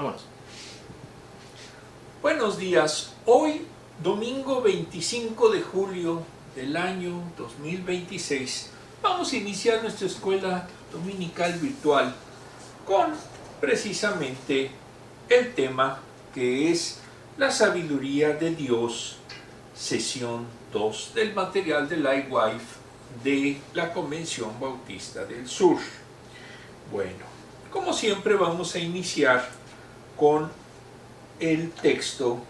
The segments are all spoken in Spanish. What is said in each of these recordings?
Vámonos. Buenos días. Hoy, domingo 25 de julio del año 2026, vamos a iniciar nuestra escuela dominical virtual con precisamente el tema que es la sabiduría de Dios, sesión 2 del material de Lightwife de la Convención Bautista del Sur. Bueno, como siempre vamos a iniciar con el texto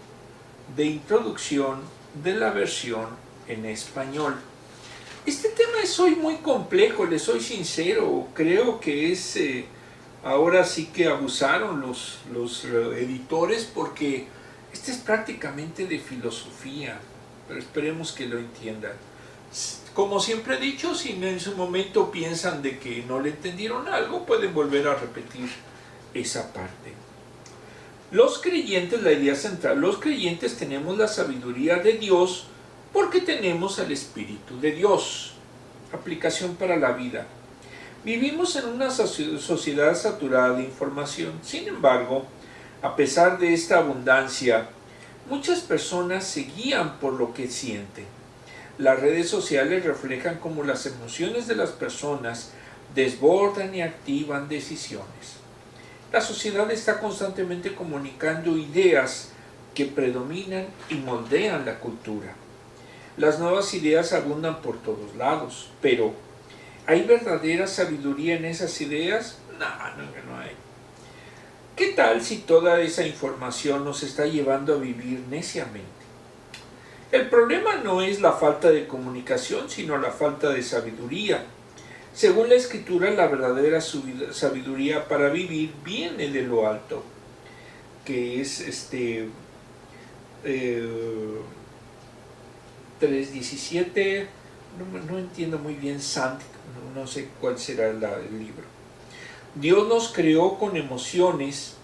de introducción de la versión en español. Este tema es hoy muy complejo, les soy sincero, creo que es ahora sí que abusaron los editores, porque este es prácticamente de filosofía, pero esperemos que lo entiendan. Como siempre he dicho, si en su momento piensan de que no le entendieron algo, pueden volver a repetir esa parte. Los creyentes, la idea central, los creyentes tenemos la sabiduría de Dios porque tenemos al Espíritu de Dios. Aplicación para la vida. Vivimos en una sociedad saturada de información. Sin embargo, a pesar de esta abundancia, muchas personas se guían por lo que sienten. Las redes sociales reflejan cómo las emociones de las personas desbordan y activan decisiones. La sociedad está constantemente comunicando ideas que predominan y moldean la cultura. Las nuevas ideas abundan por todos lados, pero ¿hay verdadera sabiduría en esas ideas? No hay. ¿Qué tal si toda esa información nos está llevando a vivir neciamente? El problema no es la falta de comunicación, sino la falta de sabiduría. Según la Escritura, la verdadera sabiduría para vivir viene de lo alto, que es 3:17, no entiendo muy bien no sé cuál será el libro. Dios nos creó con emociones,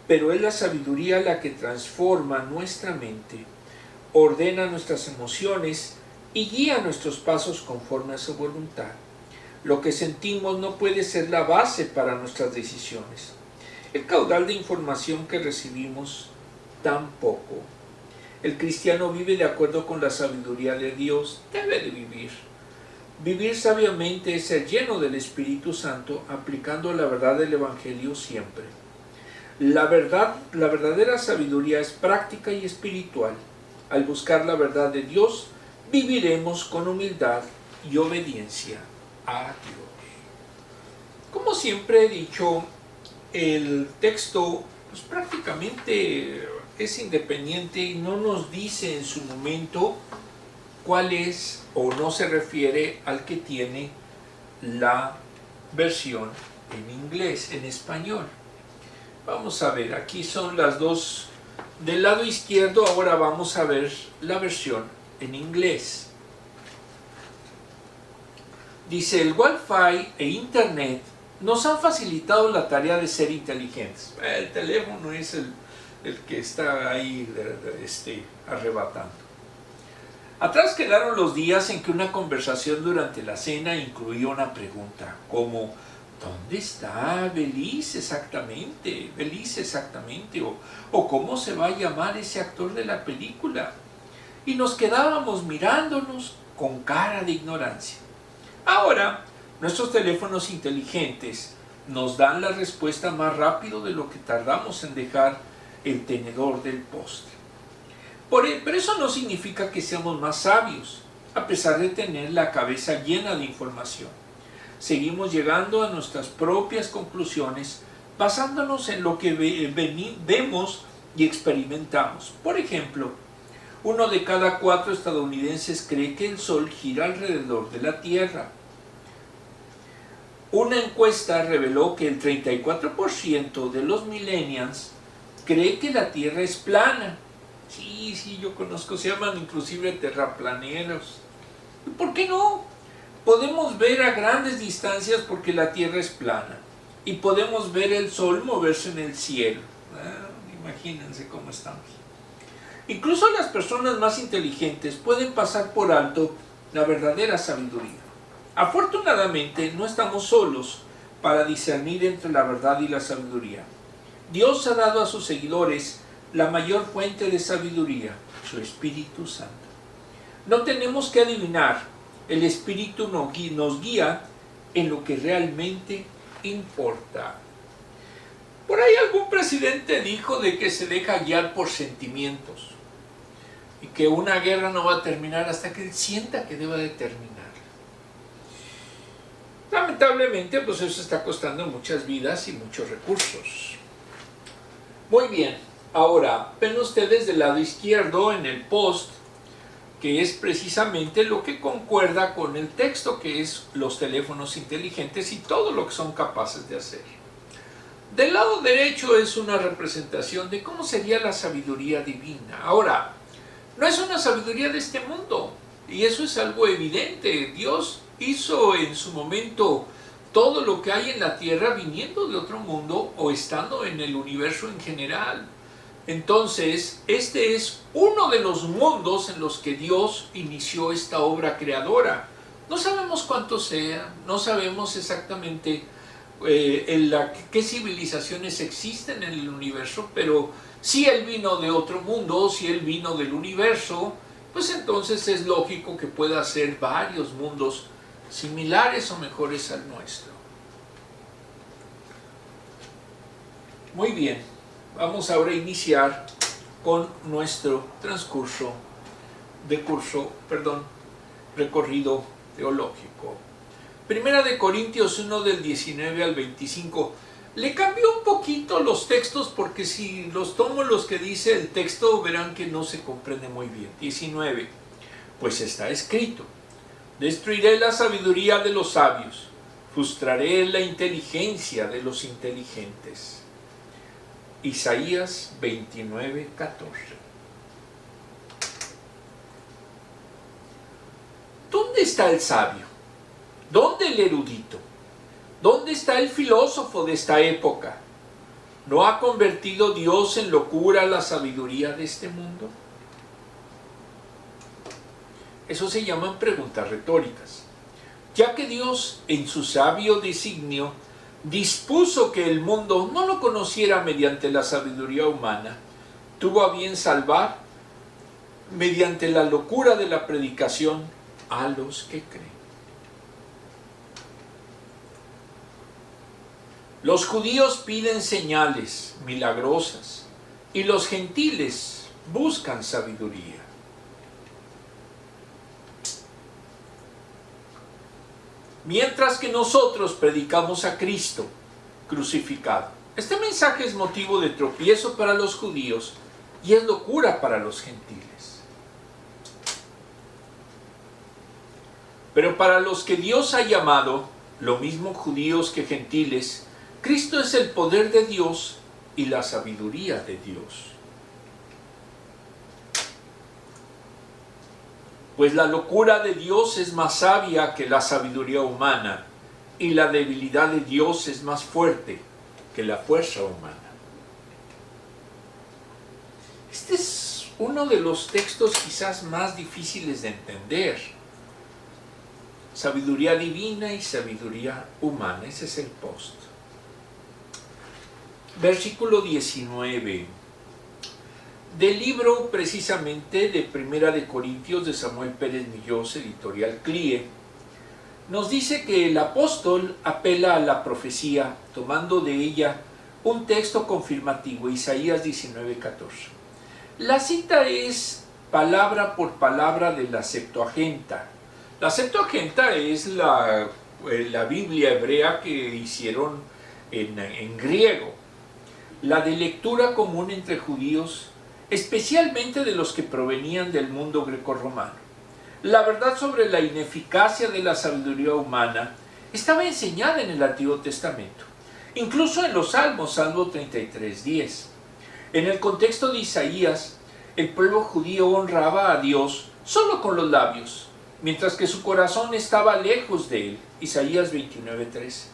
pero es la sabiduría la que transforma nuestra mente, ordena nuestras emociones y guía nuestros pasos conforme a su voluntad. Lo que sentimos no puede ser la base para nuestras decisiones. El caudal de información que recibimos tampoco. El cristiano vive de acuerdo con la sabiduría de Dios. Debe de vivir. Vivir sabiamente es ser lleno del Espíritu Santo, aplicando la verdad del Evangelio siempre. La verdadera sabiduría es práctica y espiritual. Al buscar la verdad de Dios, viviremos con humildad y obediencia a Dios. Como siempre he dicho, el texto pues, prácticamente es independiente y no nos dice en su momento cuál es o no se refiere al que tiene la versión en inglés, en español. Vamos a ver, aquí son las dos del lado izquierdo. Ahora vamos a ver la versión en inglés. Dice: el Wi-Fi e Internet nos han facilitado la tarea de ser inteligentes. El teléfono es el que está ahí arrebatando. Atrás quedaron los días en que una conversación durante la cena incluía una pregunta, como ¿dónde está Belice exactamente? O ¿cómo se va a llamar ese actor de la película? Y nos quedábamos mirándonos con cara de ignorancia. Ahora, nuestros teléfonos inteligentes nos dan la respuesta más rápido de lo que tardamos en dejar el tenedor del postre. Pero eso no significa que seamos más sabios, a pesar de tener la cabeza llena de información. Seguimos llegando a nuestras propias conclusiones basándonos en lo que vemos y experimentamos. Por ejemplo, 1 de cada 4 estadounidenses cree que el Sol gira alrededor de la Tierra. Una encuesta reveló que el 34% de los millennials cree que la Tierra es plana. Sí, yo conozco, se llaman inclusive terraplaneros. ¿Por qué no? Podemos ver a grandes distancias porque la Tierra es plana. Y podemos ver el Sol moverse en el cielo. Imagínense cómo estamos. Incluso las personas más inteligentes pueden pasar por alto la verdadera sabiduría. Afortunadamente, no estamos solos para discernir entre la verdad y la sabiduría. Dios ha dado a sus seguidores la mayor fuente de sabiduría, su Espíritu Santo. No tenemos que adivinar, el Espíritu nos guía en lo que realmente importa. Por ahí algún presidente dijo de que se deja guiar por sentimientos y que una guerra no va a terminar hasta que él sienta que deba de terminar. Lamentablemente, pues eso está costando muchas vidas y muchos recursos. Muy bien, ahora ven ustedes del lado izquierdo en el post, que es precisamente lo que concuerda con el texto, que es los teléfonos inteligentes y todo lo que son capaces de hacer. Del lado derecho es una representación de cómo sería la sabiduría divina. Ahora, no es una sabiduría de este mundo, y eso es algo evidente. Dios hizo en su momento todo lo que hay en la tierra viniendo de otro mundo o estando en el universo en general. Entonces, este es uno de los mundos en los que Dios inició esta obra creadora. No sabemos cuánto sea, no sabemos exactamente qué civilizaciones existen en el universo, pero si Él vino de otro mundo, si Él vino del universo, pues entonces es lógico que pueda ser varios mundos similares o mejores al nuestro. Muy bien, vamos ahora a iniciar con nuestro recorrido teológico. Primera de Corintios 1 del 19 al 25. Le cambió un poquito los textos porque si los tomo los que dice el texto verán que no se comprende muy bien. 19. Pues está escrito: destruiré la sabiduría de los sabios, frustraré la inteligencia de los inteligentes. Isaías 29, 14. ¿Dónde está el sabio? ¿Dónde el erudito? ¿Dónde está el filósofo de esta época? ¿No ha convertido Dios en locura la sabiduría de este mundo? Eso se llaman preguntas retóricas, ya que Dios, en su sabio designio, dispuso que el mundo no lo conociera mediante la sabiduría humana, tuvo a bien salvar, mediante la locura de la predicación, a los que creen. Los judíos piden señales milagrosas y los gentiles buscan sabiduría. Mientras que nosotros predicamos a Cristo crucificado. Este mensaje es motivo de tropiezo para los judíos y es locura para los gentiles. Pero para los que Dios ha llamado, lo mismo judíos que gentiles, Cristo es el poder de Dios y la sabiduría de Dios. Pues la locura de Dios es más sabia que la sabiduría humana, y la debilidad de Dios es más fuerte que la fuerza humana. Este es uno de los textos quizás más difíciles de entender. Sabiduría divina y sabiduría humana, ese es el post. Versículo 19. Del libro precisamente de Primera de Corintios de Samuel Pérez Millós, editorial CLIE, nos dice que el apóstol apela a la profecía tomando de ella un texto confirmativo, Isaías 19:14. La cita es palabra por palabra de la Septuaginta. La Septuaginta es la Biblia hebrea que hicieron en griego, la de lectura común entre judíos, especialmente de los que provenían del mundo grecorromano. La verdad sobre la ineficacia de la sabiduría humana estaba enseñada en el Antiguo Testamento, incluso en los Salmos, Salmo 33:10. En el contexto de Isaías, el pueblo judío honraba a Dios solo con los labios, mientras que su corazón estaba lejos de él, Isaías 29:13.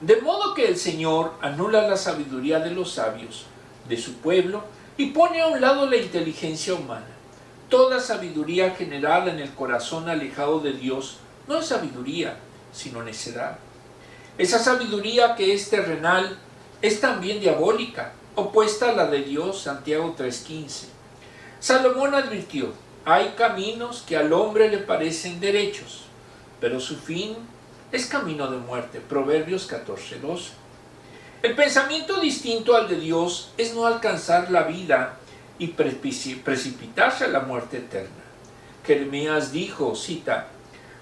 De modo que el Señor anula la sabiduría de los sabios de su pueblo y pone a un lado la inteligencia humana. Toda sabiduría generada en el corazón alejado de Dios no es sabiduría, sino necedad. Esa sabiduría que es terrenal es también diabólica, opuesta a la de Dios, Santiago 3:15. Salomón advirtió: hay caminos que al hombre le parecen derechos, pero su fin es camino de muerte, Proverbios 14:12. El pensamiento distinto al de Dios es no alcanzar la vida y precipitarse a la muerte eterna. Jeremías dijo, cita: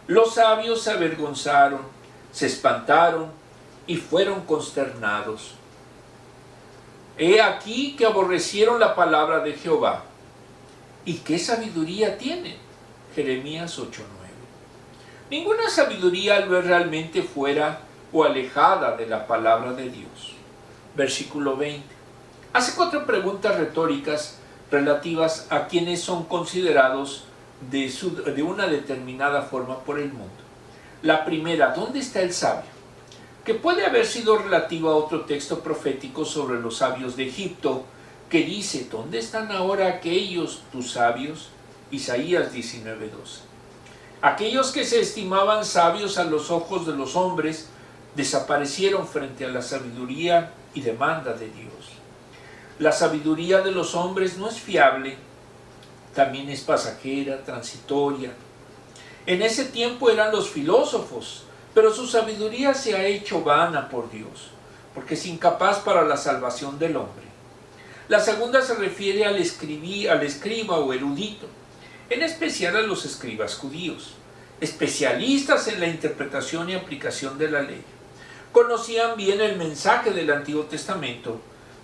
los sabios se avergonzaron, se espantaron y fueron consternados. He aquí que aborrecieron la palabra de Jehová. ¿Y qué sabiduría tienen? Jeremías 8:9. Ninguna sabiduría lo es realmente fuera o alejada de la palabra de Dios. Versículo 20. Hace 4 preguntas retóricas relativas a quienes son considerados de una determinada forma por el mundo. La primera: ¿dónde está el sabio? Que puede haber sido relativo a otro texto profético sobre los sabios de Egipto, que dice: ¿dónde están ahora aquellos tus sabios? Isaías 19:12. Aquellos que se estimaban sabios a los ojos de los hombres desaparecieron frente a la sabiduría y demanda de Dios. La sabiduría de los hombres no es fiable, también es pasajera, transitoria. En ese tiempo eran los filósofos, pero su sabiduría se ha hecho vana por Dios, porque es incapaz para la salvación del hombre. La segunda se refiere al escriba o erudito, en especial a los escribas judíos, especialistas en la interpretación y aplicación de la ley. Conocían bien el mensaje del Antiguo Testamento,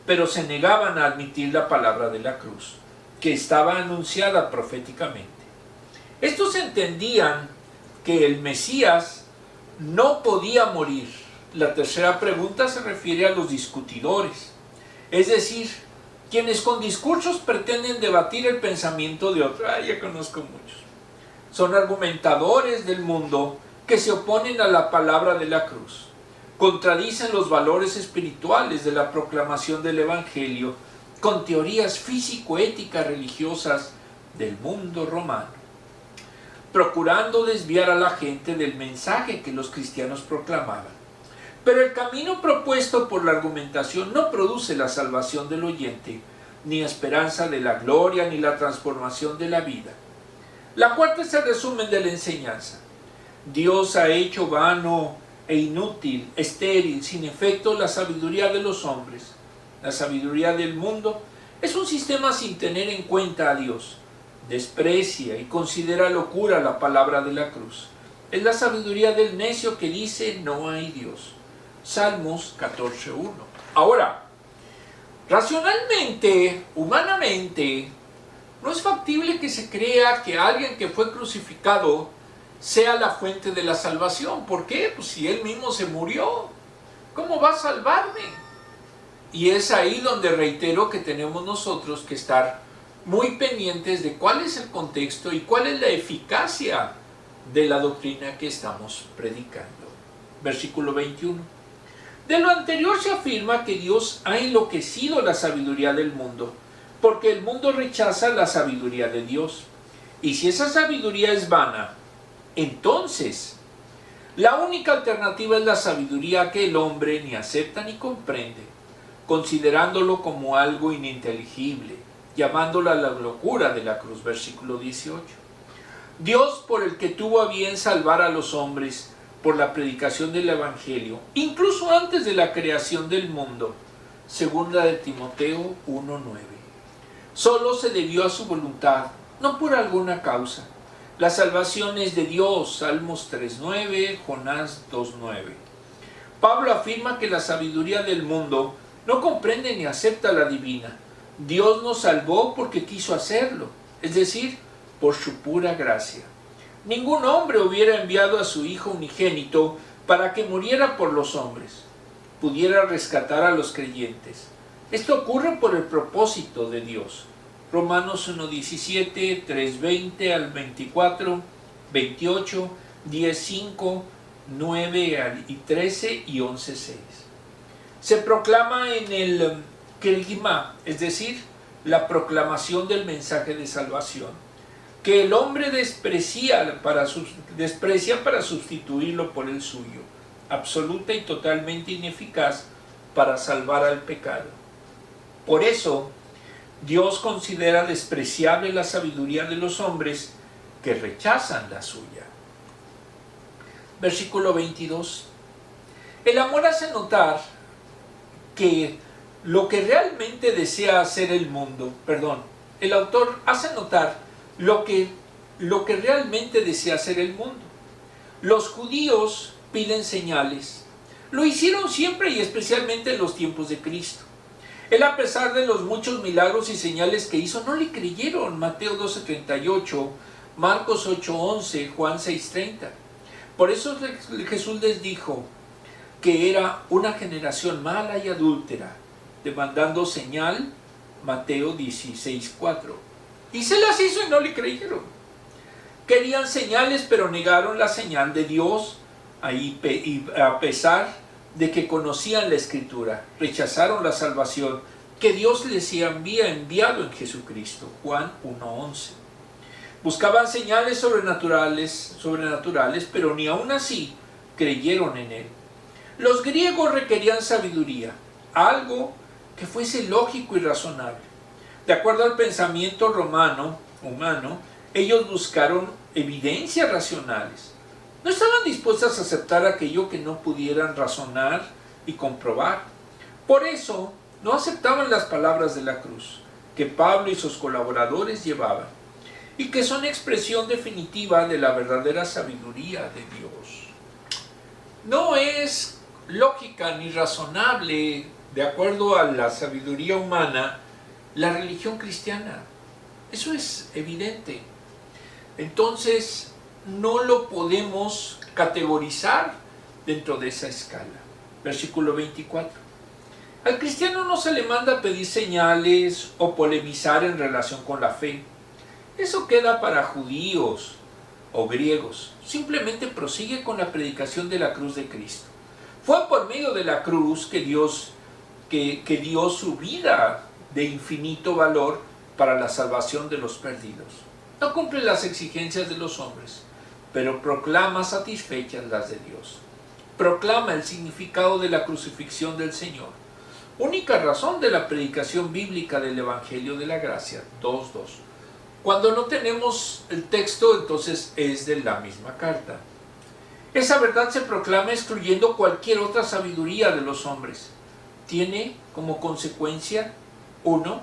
pero se negaban a admitir la palabra de la cruz, que estaba anunciada proféticamente. Estos entendían que el Mesías no podía morir. La tercera pregunta se refiere a los discutidores, es decir, quienes con discursos pretenden debatir el pensamiento de otro. Ya conozco muchos. Son argumentadores del mundo que se oponen a la palabra de la cruz. Contradicen los valores espirituales de la proclamación del Evangelio con teorías físico-éticas religiosas del mundo romano, procurando desviar a la gente del mensaje que los cristianos proclamaban. Pero el camino propuesto por la argumentación no produce la salvación del oyente, ni esperanza de la gloria, ni la transformación de la vida. La cuarta es el resumen de la enseñanza. Dios ha hecho vano e inútil, estéril, sin efecto la sabiduría de los hombres. La sabiduría del mundo es un sistema sin tener en cuenta a Dios. Desprecia y considera locura la palabra de la cruz. Es la sabiduría del necio que dice: no hay Dios. Salmos 14:1. Ahora, racionalmente, humanamente, no es factible que se crea que alguien que fue crucificado sea la fuente de la salvación. ¿Por qué? Pues si él mismo se murió, ¿cómo va a salvarme? Y es ahí donde reitero que tenemos nosotros que estar muy pendientes de cuál es el contexto y cuál es la eficacia de la doctrina que estamos predicando. Versículo 21. De lo anterior se afirma que Dios ha enloquecido la sabiduría del mundo, porque el mundo rechaza la sabiduría de Dios. Y si esa sabiduría es vana, entonces la única alternativa es la sabiduría que el hombre ni acepta ni comprende, considerándolo como algo ininteligible, llamándola la locura de la cruz. Versículo 18. Dios, por el que tuvo a bien salvar a los hombres por la predicación del Evangelio, incluso antes de la creación del mundo, segunda de Timoteo 1:9. Solo se debió a su voluntad, no por alguna causa. La salvación es de Dios, Salmos 3:9, Jonás 2:9. Pablo afirma que la sabiduría del mundo no comprende ni acepta la divina. Dios nos salvó porque quiso hacerlo, es decir, por su pura gracia. Ningún hombre hubiera enviado a su Hijo unigénito para que muriera por los hombres, pudiera rescatar a los creyentes. Esto ocurre por el propósito de Dios. Romanos 1:17, 3:20 al 24, 28, 10:5, 9 y 13 y 11:6. Se proclama en el Kerigma, es decir, la proclamación del mensaje de salvación, que el hombre desprecia para sustituirlo por el suyo, absoluta y totalmente ineficaz para salvar al pecado. Por eso, Dios considera despreciable la sabiduría de los hombres que rechazan la suya. Versículo 22. El amor hace notar que lo que realmente desea hacer el mundo, el autor hace notar lo que realmente desea hacer el mundo. Los judíos piden señales. Lo hicieron siempre y especialmente en los tiempos de Cristo. Él, a pesar de los muchos milagros y señales que hizo, no le creyeron. Mateo 12:38, Marcos 8:11, Juan 6:30. Por eso Jesús les dijo que era una generación mala y adúltera, demandando señal, Mateo 16:4. Y se las hizo y no le creyeron. Querían señales, pero negaron la señal de Dios, y a pesar de que conocían la Escritura, rechazaron la salvación que Dios les había enviado en Jesucristo. Juan 1:11. Buscaban señales sobrenaturales, pero ni aun así creyeron en Él. Los griegos requerían sabiduría, algo que fuese lógico y razonable. De acuerdo al pensamiento humano, ellos buscaron evidencias racionales. No estaban dispuestas a aceptar aquello que no pudieran razonar y comprobar. Por eso, no aceptaban las palabras de la cruz que Pablo y sus colaboradores llevaban, y que son expresión definitiva de la verdadera sabiduría de Dios. No es lógica ni razonable, de acuerdo a la sabiduría humana, la religión cristiana. Eso es evidente. Entonces, no lo podemos categorizar dentro de esa escala. Versículo 24. Al cristiano no se le manda pedir señales o polemizar en relación con la fe. Eso queda para judíos o griegos. Simplemente prosigue con la predicación de la cruz de Cristo. Fue por medio de la cruz que Dios dio su vida de infinito valor para la salvación de los perdidos. No cumple las exigencias de los hombres, pero proclama satisfechas las de Dios. Proclama el significado de la crucifixión del Señor. Única razón de la predicación bíblica del Evangelio de la Gracia, 2:2. Cuando no tenemos el texto, entonces es de la misma carta. Esa verdad se proclama excluyendo cualquier otra sabiduría de los hombres. Tiene como consecuencia, 1,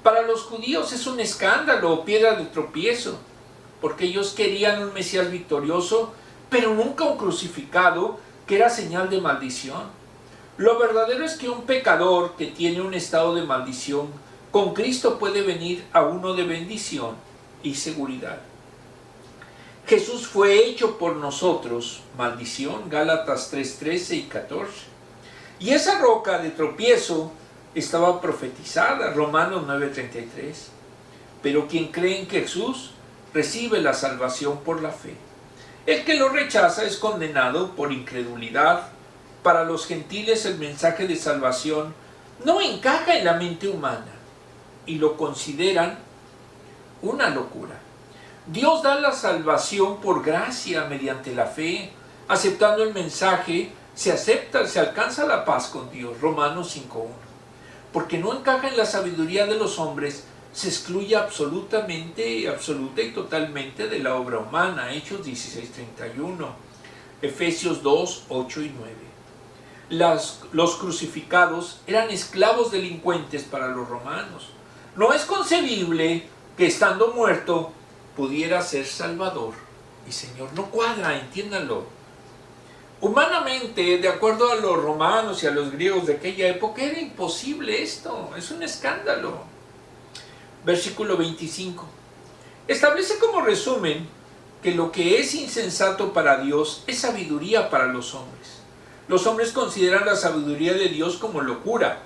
para los judíos es un escándalo o piedra de tropiezo, porque ellos querían un Mesías victorioso, pero nunca un crucificado, que era señal de maldición. Lo verdadero es que un pecador que tiene un estado de maldición, con Cristo puede venir a uno de bendición y seguridad. Jesús fue hecho por nosotros maldición, Gálatas 3:13 y 14. Y esa roca de tropiezo estaba profetizada, Romanos 9:33. Pero quien cree en Jesús recibe la salvación por la fe. El que lo rechaza es condenado por incredulidad. Para los gentiles el mensaje de salvación no encaja en la mente humana y lo consideran una locura. Dios da la salvación por gracia mediante la fe. Aceptando el mensaje, se alcanza la paz con Dios. Romanos 5:1. Porque no encaja en la sabiduría de los hombres, se excluye absoluta y totalmente de la obra humana. Hechos 16:31. Efesios 2:8 y 9. Los crucificados eran esclavos delincuentes para los romanos. No es concebible que estando muerto pudiera ser Salvador y Señor. No cuadra, entiéndanlo. Humanamente, de acuerdo a los romanos y a los griegos de aquella época, era imposible esto. Es un escándalo. Versículo 25. Establece como resumen que lo que es insensato para Dios es sabiduría para los hombres. Los hombres consideran la sabiduría de Dios como locura,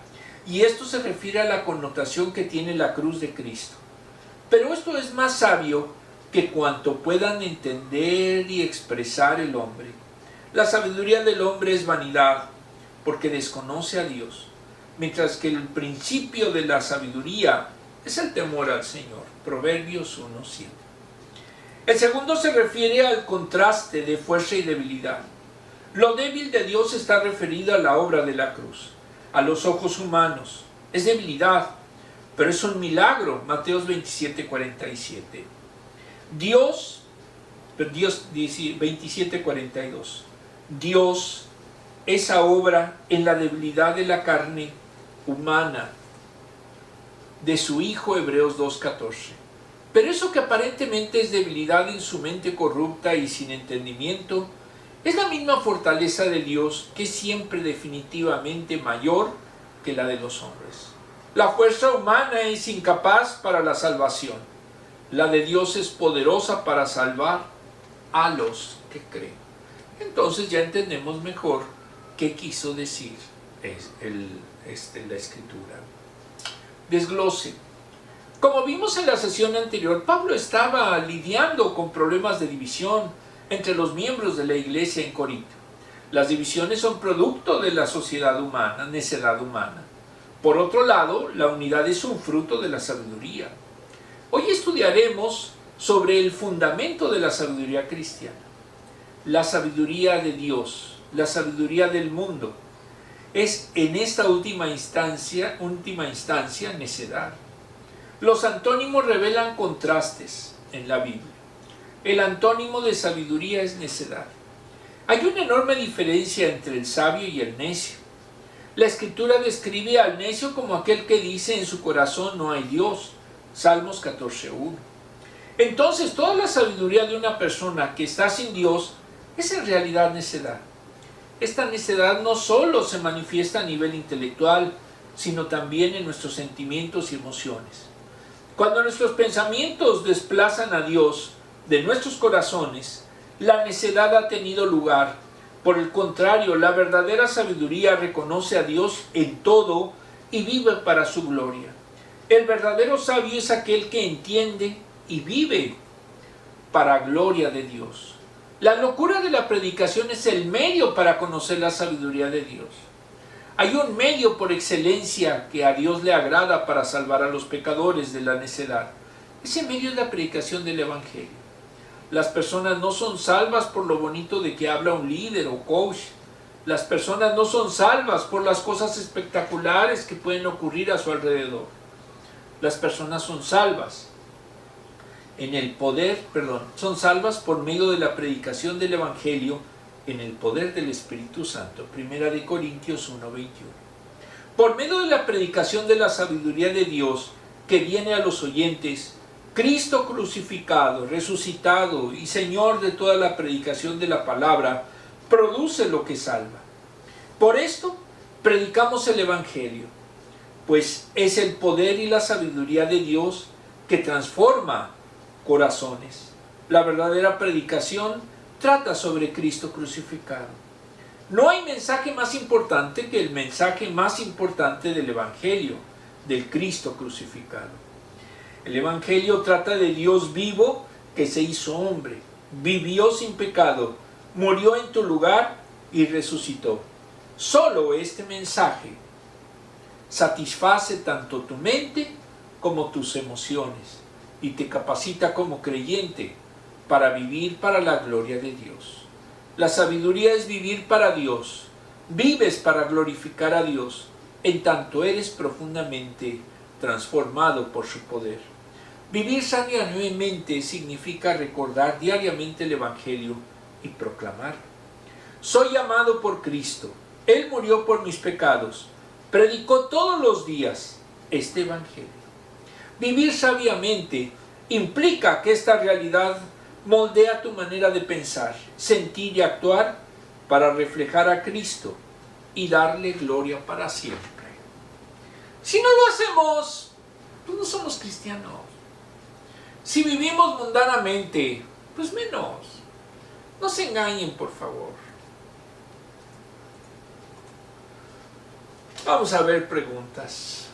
y esto se refiere a la connotación que tiene la cruz de Cristo. Pero esto es más sabio que cuanto puedan entender y expresar el hombre. La sabiduría del hombre es vanidad, porque desconoce a Dios, mientras que el principio de la sabiduría es el temor al Señor. Proverbios 1:7. El segundo se refiere al contraste de fuerza y debilidad. Lo débil de Dios está referido a la obra de la cruz. A los ojos humanos es debilidad, pero es un milagro. Mateo 27:47. Dios dice 27:42. Dios, esa obra en la debilidad de la carne humana de su Hijo, Hebreos 2:14. Pero eso que aparentemente es debilidad en su mente corrupta y sin entendimiento, es la misma fortaleza de Dios, que es siempre definitivamente mayor que la de los hombres. La fuerza humana es incapaz para la salvación. La de Dios es poderosa para salvar a los que creen. Entonces ya entendemos mejor qué quiso decir la Escritura. Desglose. Como vimos en la sesión anterior, Pablo estaba lidiando con problemas de división entre los miembros de la iglesia en Corinto. Las divisiones son producto de la sociedad humana, necedad humana. Por otro lado, la unidad es un fruto de la sabiduría. Hoy estudiaremos sobre el fundamento de la sabiduría cristiana. La sabiduría de Dios, la sabiduría del mundo, es en esta última instancia necedad. Los antónimos revelan contrastes en la Biblia. El antónimo de sabiduría es necedad. Hay una enorme diferencia entre el sabio y el necio. La Escritura describe al necio como aquel que dice en su corazón no hay Dios. Salmos 14:1. Entonces, toda la sabiduría de una persona que está sin Dios es en realidad necedad. Esta necedad no solo se manifiesta a nivel intelectual, sino también en nuestros sentimientos y emociones. Cuando nuestros pensamientos desplazan a Dios de nuestros corazones, la necedad ha tenido lugar. Por el contrario, la verdadera sabiduría reconoce a Dios en todo y vive para su gloria. El verdadero sabio es aquel que entiende y vive para gloria de Dios. La locura de la predicación es el medio para conocer la sabiduría de Dios. Hay un medio por excelencia que a Dios le agrada para salvar a los pecadores de la necedad. Ese medio es la predicación del Evangelio. Las personas no son salvas por lo bonito de que habla un líder o coach. Las personas no son salvas por las cosas espectaculares que pueden ocurrir a su alrededor. Las personas son salvas son salvas por medio de la predicación del Evangelio en el poder del Espíritu Santo. 1 Corintios 1:21. Por medio de la predicación de la sabiduría de Dios que viene a los oyentes, Cristo crucificado, resucitado y Señor de toda la predicación de la palabra, produce lo que salva. Por esto, predicamos el Evangelio, pues es el poder y la sabiduría de Dios que transforma corazones. La verdadera predicación trata sobre Cristo crucificado. No hay mensaje más importante que el mensaje más importante del Evangelio, del Cristo crucificado. El Evangelio trata de Dios vivo que se hizo hombre, vivió sin pecado, murió en tu lugar y resucitó. Solo este mensaje satisface tanto tu mente como tus emociones y te capacita como creyente para vivir para la gloria de Dios. La sabiduría es vivir para Dios. Vives para glorificar a Dios en tanto eres profundamente transformado por su poder. Vivir sabiamente significa recordar diariamente el Evangelio y proclamar: soy amado por Cristo, Él murió por mis pecados, predicó todos los días este Evangelio. Vivir sabiamente implica que esta realidad moldea tu manera de pensar, sentir y actuar para reflejar a Cristo y darle gloria para siempre. Si no lo hacemos, pues no somos cristianos. Si vivimos mundanamente, pues menos. No se engañen, por favor. Vamos a ver preguntas.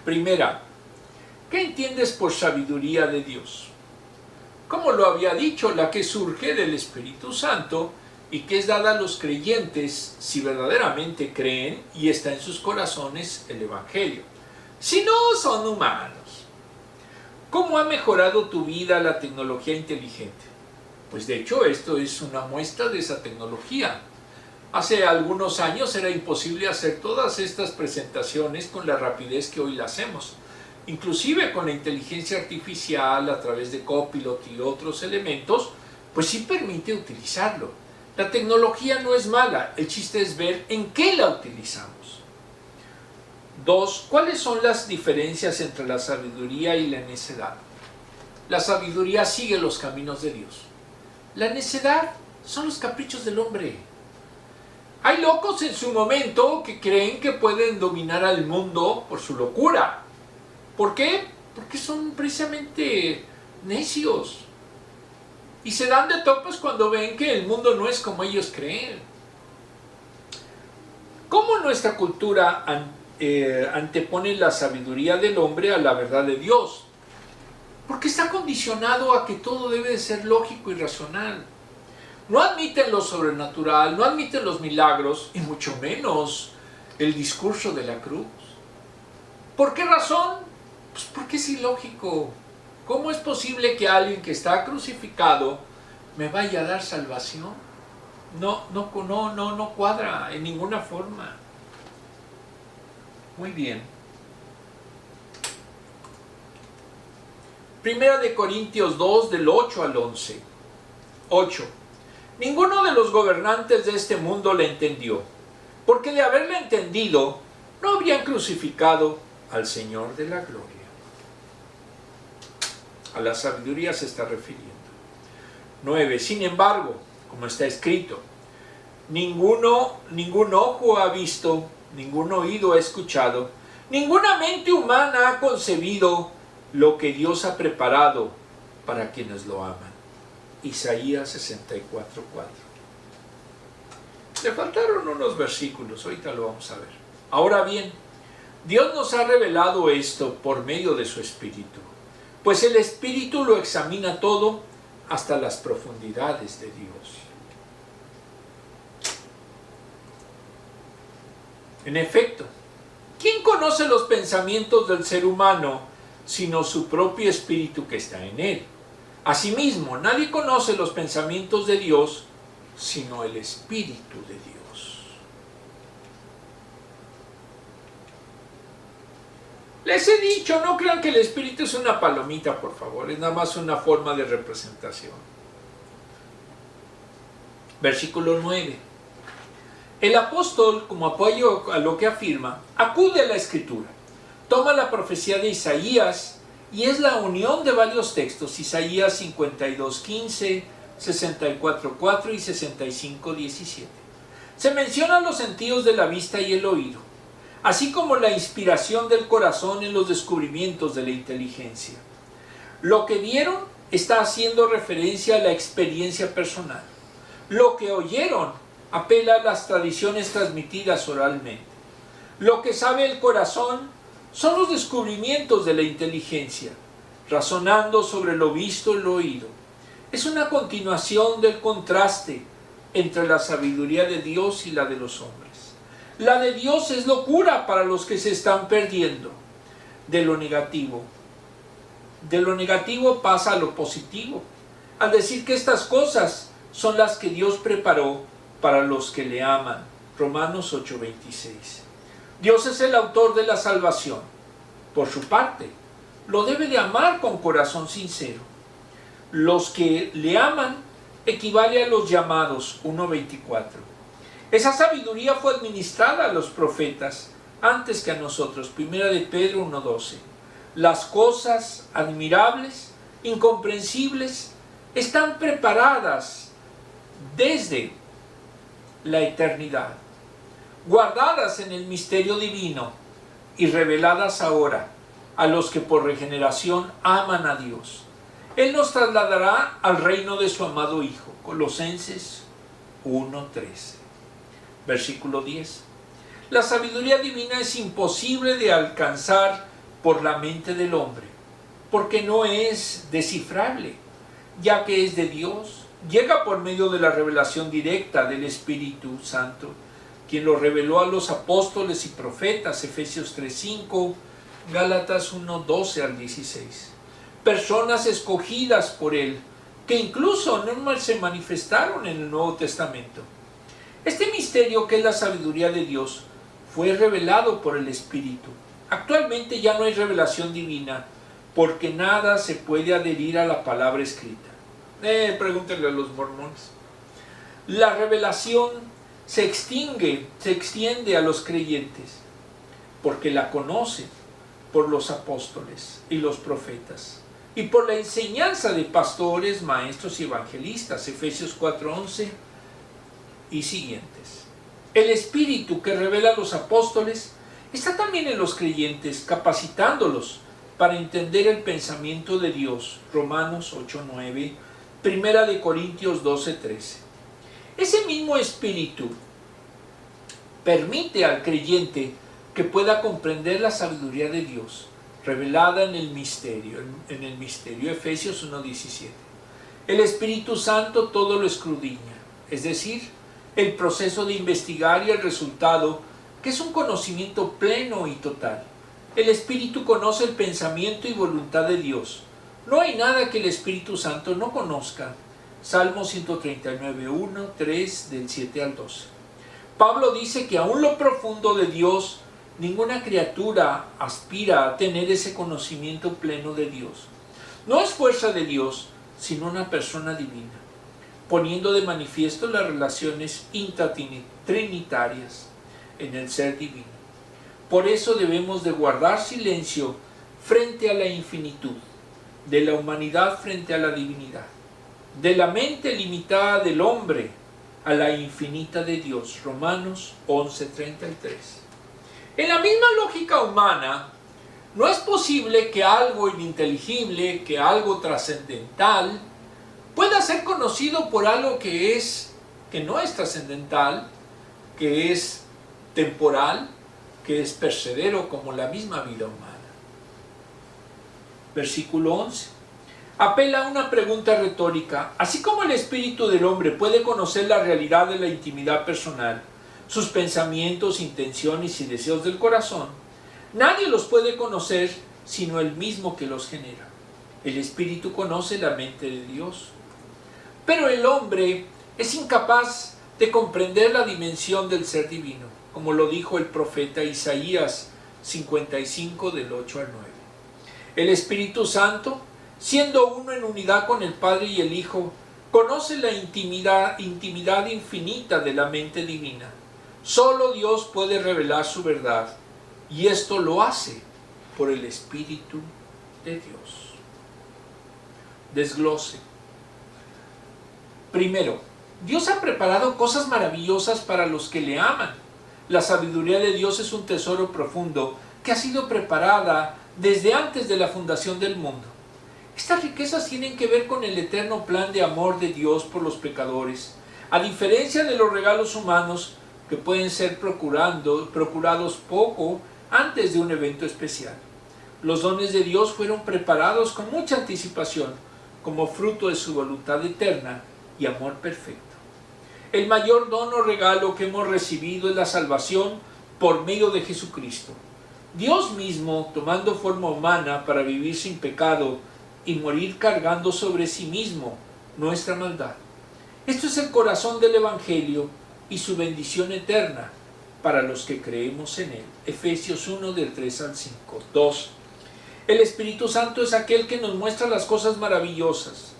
Primera, ¿qué entiendes por sabiduría de Dios? Como lo había dicho, la que surge del Espíritu Santo y que es dada a los creyentes si verdaderamente creen y está en sus corazones el Evangelio. Si no, son humanos. ¿Cómo ha mejorado tu vida la tecnología inteligente? Pues de hecho esto es una muestra de esa tecnología. Hace algunos años era imposible hacer todas estas presentaciones con la rapidez que hoy la hacemos. Inclusive con la inteligencia artificial a través de Copilot y otros elementos, pues sí permite utilizarlo. La tecnología no es mala, el chiste es ver en qué la utilizamos. 2. ¿Cuáles son las diferencias entre la sabiduría y la necedad? La sabiduría sigue los caminos de Dios. La necedad son los caprichos del hombre. Hay locos en su momento que creen que pueden dominar al mundo por su locura. ¿Por qué? Porque son precisamente necios. Y se dan de topes cuando ven que el mundo no es como ellos creen. ¿Cómo nuestra cultura antepone la sabiduría del hombre a la verdad de Dios? Porque está condicionado a que todo debe de ser lógico y racional. No admiten lo sobrenatural, no admiten los milagros, y mucho menos el discurso de la cruz. ¿Por qué razón? Pues porque es ilógico. ¿Cómo es posible que alguien que está crucificado me vaya a dar salvación? No cuadra en ninguna forma. Muy bien. Primera de Corintios 2, del 8 al 11. 8. Ninguno de los gobernantes de este mundo le entendió, porque de haberle entendido, no habrían crucificado al Señor de la gloria. A la sabiduría se está refiriendo. 9. Sin embargo, como está escrito, ningún ojo ha visto, ningún oído ha escuchado, ninguna mente humana ha concebido lo que Dios ha preparado para quienes lo aman. Isaías 64, 4. Le faltaron unos versículos, ahorita lo vamos a ver. Ahora bien, Dios nos ha revelado esto por medio de su Espíritu, pues el Espíritu lo examina todo hasta las profundidades de Dios. En efecto, ¿quién conoce los pensamientos del ser humano sino su propio espíritu que está en él? Asimismo, nadie conoce los pensamientos de Dios sino el Espíritu de Dios. Les he dicho, no crean que el Espíritu es una palomita, por favor, es nada más una forma de representación. Versículo 9. El apóstol, como apoyo a lo que afirma, acude a la Escritura, toma la profecía de Isaías y es la unión de varios textos, Isaías 52:15, 64:4 y 65:17. Se mencionan los sentidos de la vista y el oído, así como la inspiración del corazón en los descubrimientos de la inteligencia. Lo que vieron está haciendo referencia a la experiencia personal. Lo que oyeron apela a las tradiciones transmitidas oralmente. Lo que sabe el corazón son los descubrimientos de la inteligencia, razonando sobre lo visto y lo oído. Es una continuación del contraste entre la sabiduría de Dios y la de los hombres. La de Dios es locura para los que se están perdiendo de lo negativo. De lo negativo pasa a lo positivo, al decir que estas cosas son las que Dios preparó para los que le aman. Romanos 8:26. Dios es el autor de la salvación. Por su parte, lo debe de amar con corazón sincero. Los que le aman equivale a los llamados. 1:24. Esa sabiduría fue administrada a los profetas antes que a nosotros. Primera de Pedro 1:12. Las cosas admirables, incomprensibles, están preparadas desde la eternidad, guardadas en el misterio divino y reveladas ahora a los que por regeneración aman a Dios. Él nos trasladará al reino de su amado Hijo. Colosenses 1:13. Versículo 10. La sabiduría divina es imposible de alcanzar por la mente del hombre, porque no es descifrable, ya que es de Dios. Llega por medio de la revelación directa del Espíritu Santo, quien lo reveló a los apóstoles y profetas, Efesios 3:5, Gálatas 1:12 al 16. personas escogidas por Él, que incluso no se manifestaron en el Nuevo Testamento. Este misterio, que es la sabiduría de Dios, fue revelado por el Espíritu. Actualmente ya no hay revelación divina, porque nada se puede adherir a la palabra escrita. Pregúntenle a los mormones. La revelación se extiende a los creyentes, porque la conocen por los apóstoles y los profetas, y por la enseñanza de pastores, maestros y evangelistas, Efesios 4:11 y siguientes. El Espíritu que revela a los apóstoles está también en los creyentes, capacitándolos para entender el pensamiento de Dios, Romanos 8:9, Primera de Corintios 12:13. Ese mismo Espíritu permite al creyente que pueda comprender la sabiduría de Dios, revelada en el misterio, Efesios 1:17. El Espíritu Santo todo lo escudriña, es decir, el proceso de investigar y el resultado, que es un conocimiento pleno y total. El Espíritu conoce el pensamiento y voluntad de Dios. No hay nada que el Espíritu Santo no conozca. Salmo 139:1, 3, del 7 al 12. Pablo dice que aún lo profundo de Dios, ninguna criatura aspira a tener ese conocimiento pleno de Dios. No es fuerza de Dios, sino una persona divina, poniendo de manifiesto las relaciones intratrinitarias en el ser divino. Por eso debemos de guardar silencio frente a la infinitud, de la humanidad frente a la divinidad, de la mente limitada del hombre a la infinita de Dios. Romanos 11:33. En la misma lógica humana, no es posible que algo ininteligible, que algo trascendental, pueda ser conocido por algo que no es trascendental, que es temporal, que es perecedero, como la misma vida humana. Versículo 11. Apela a una pregunta retórica. Así como el espíritu del hombre puede conocer la realidad de la intimidad personal, sus pensamientos, intenciones y deseos del corazón, nadie los puede conocer sino el mismo que los genera. El espíritu conoce la mente de Dios. Pero el hombre es incapaz de comprender la dimensión del ser divino, como lo dijo el profeta Isaías 55, del 8 al 9. El Espíritu Santo, siendo uno en unidad con el Padre y el Hijo, conoce la intimidad infinita de la mente divina. Solo Dios puede revelar su verdad, y esto lo hace por el Espíritu de Dios. Desglose. Primero, Dios ha preparado cosas maravillosas para los que le aman. La sabiduría de Dios es un tesoro profundo que ha sido preparada desde antes de la fundación del mundo. Estas riquezas tienen que ver con el eterno plan de amor de Dios por los pecadores, a diferencia de los regalos humanos que pueden ser procurados poco antes de un evento especial. Los dones de Dios fueron preparados con mucha anticipación, como fruto de su voluntad eterna y amor perfecto. El mayor don o regalo que hemos recibido es la salvación por medio de Jesucristo. Dios mismo, tomando forma humana para vivir sin pecado y morir cargando sobre sí mismo nuestra maldad. Esto es el corazón del Evangelio y su bendición eterna para los que creemos en él. Efesios 1, del 3 al 5. 2. El Espíritu Santo es aquel que nos muestra las cosas maravillosas.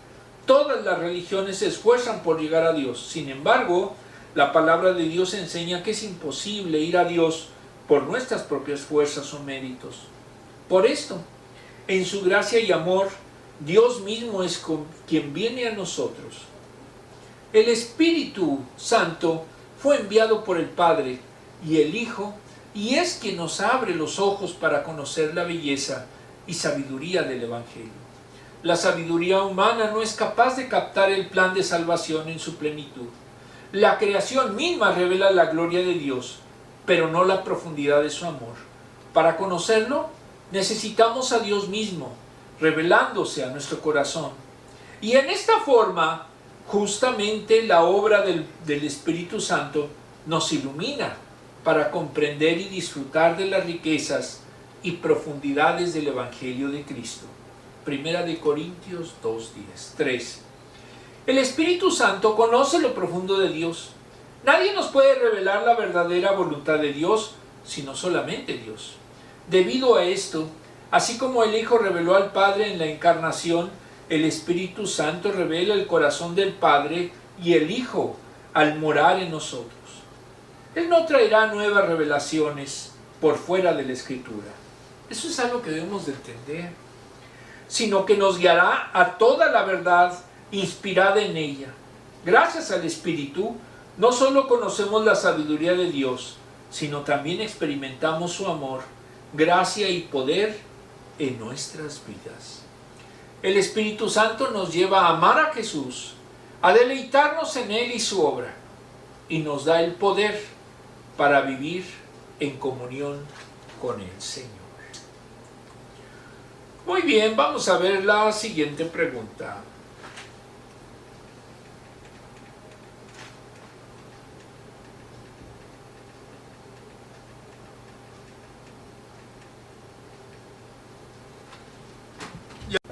Todas las religiones se esfuerzan por llegar a Dios. Sin embargo, la palabra de Dios enseña que es imposible ir a Dios por nuestras propias fuerzas o méritos. Por esto, en su gracia y amor, Dios mismo es quien viene a nosotros. El Espíritu Santo fue enviado por el Padre y el Hijo, y es quien nos abre los ojos para conocer la belleza y sabiduría del Evangelio. La sabiduría humana no es capaz de captar el plan de salvación en su plenitud. La creación misma revela la gloria de Dios, pero no la profundidad de su amor. Para conocerlo, necesitamos a Dios mismo, revelándose a nuestro corazón. Y en esta forma, justamente la obra del Espíritu Santo nos ilumina para comprender y disfrutar de las riquezas y profundidades del Evangelio de Cristo. Primera de Corintios 2:10. 3. El Espíritu Santo conoce lo profundo de Dios. Nadie nos puede revelar la verdadera voluntad de Dios, sino solamente Dios. Debido a esto, así como el Hijo reveló al Padre en la encarnación, el Espíritu Santo revela el corazón del Padre y el Hijo al morar en nosotros. Él no traerá nuevas revelaciones por fuera de la Escritura. Eso es algo que debemos de entender. Sino que nos guiará a toda la verdad inspirada en ella. Gracias al Espíritu, no solo conocemos la sabiduría de Dios, sino también experimentamos su amor, gracia y poder en nuestras vidas. El Espíritu Santo nos lleva a amar a Jesús, a deleitarnos en Él y su obra, y nos da el poder para vivir en comunión con el Señor. Muy bien, vamos a ver la siguiente pregunta.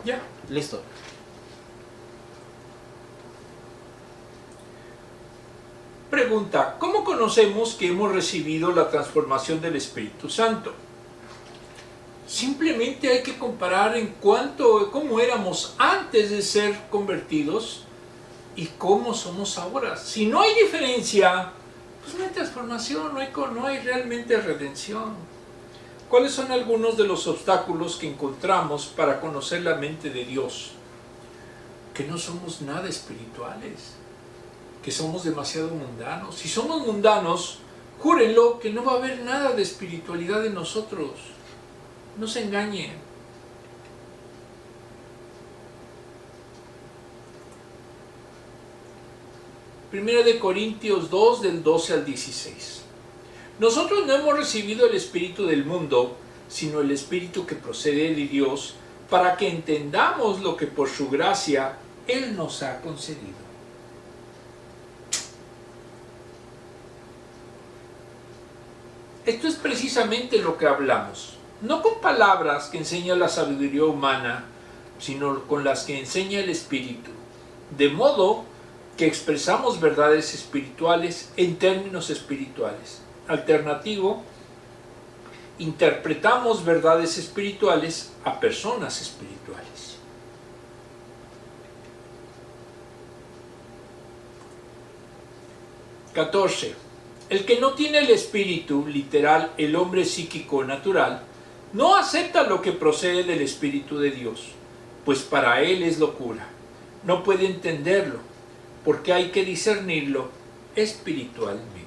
Ya. Listo. Pregunta, ¿cómo conocemos que hemos recibido la transformación del Espíritu Santo? Simplemente hay que comparar cómo éramos antes de ser convertidos y cómo somos ahora. Si no hay diferencia, pues no hay transformación, no hay realmente redención. ¿Cuáles son algunos de los obstáculos que encontramos para conocer la mente de Dios? Que no somos nada espirituales, que somos demasiado mundanos. Si somos mundanos, júrenlo que no va a haber nada de espiritualidad en nosotros. No se engañen. Primera de Corintios 2, del 12 al 16. Nosotros no hemos recibido el espíritu del mundo, sino el espíritu que procede de Dios, para que entendamos lo que por su gracia Él nos ha concedido. Esto es precisamente lo que hablamos, no con palabras que enseña la sabiduría humana, sino con las que enseña el Espíritu, de modo que expresamos verdades espirituales en términos espirituales. Alternativo, interpretamos verdades espirituales a personas espirituales. (14) El que no tiene el espíritu, literal, el hombre psíquico natural, no acepta lo que procede del Espíritu de Dios, pues para él es locura. No puede entenderlo, porque hay que discernirlo espiritualmente.